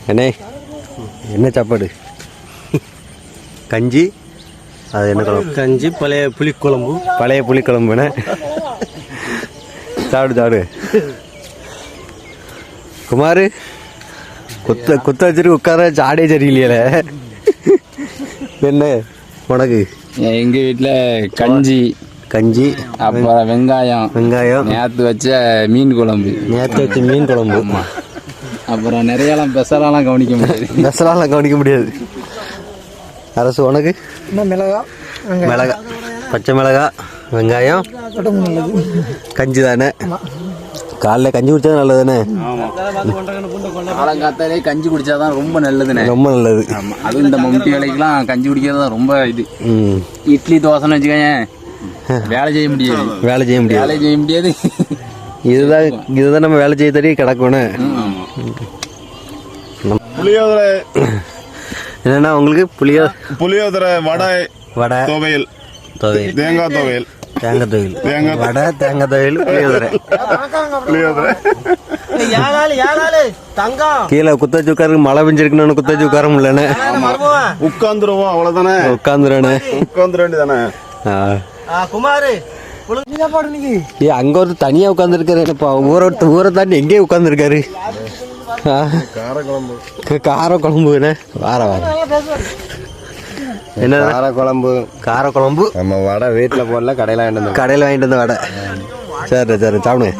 அண்ணே என்ன சாப்பாடு? கஞ்சி, அது என்ன குழம்பு? கஞ்சி, பழைய புளிக்குழம்பு. பழைய புளிக்குழம்புண்ணே. சாப்பிடு சாப்பிடு. குமார் குத்த வச்சுட்டு உட்கார சாடே சரியில்லையில. என்ன உனக்கு? எங்கள் வீட்டில் கஞ்சி, அப்புறம் வெங்காயம், நேற்று வச்ச மீன் குழம்பு. அப்புறம் நிறையலாம் பெசலாலாம் கவனிக்க முடியாது. அரசு உனக்கு? மிளகா, பச்சை மிளகா, வெங்காயம், கஞ்சி தானே. காலைல கஞ்சி குடிச்சா நல்லதுண்ணே. காலங்காத்தாலே கஞ்சி குடிச்சாதான் ரொம்ப நல்லதுண்ணே. ரொம்ப நல்லது. அதுவும் இந்த மம்டி வேலைக்கெல்லாம் கஞ்சி குடிக்கிறது தான் ரொம்ப இது. இட்லி தோசைன்னு வச்சுக்கோங்க, வேலை செய்ய முடியாது. இதுதான் நம்ம வேலை செய்ய தெரிய கிடக்கணும். புளியோதரை என்னன்னா உங்களுக்கு? புளியோதரை, வடை, துவையல், தேங்காய் துவையல், வடை, தேங்காய் துவையல், புளியோதரை. கீழே குத்தாச்சு உட்காரு. மழை பெஞ்சிருக்குன்னு குத்தாச்சு உட்கார முடியலண்ணே. உட்காந்துருவோம், அவ்வளவுதானே. உட்காந்துர வேண்டியதானே. குமாரு அங்க ஒரு தனியா உட்காந்துருக்காரு. ஊரை தாண்டி எங்கேயே உட்காந்துருக்காரு. கார குழம்புண்ணே. வார என்ன கார குழம்பு? நம்ம வடை வீட்டில் போடல, கடையில் வாங்கிட்டு வடை. சரி சாப்பிடுங்க.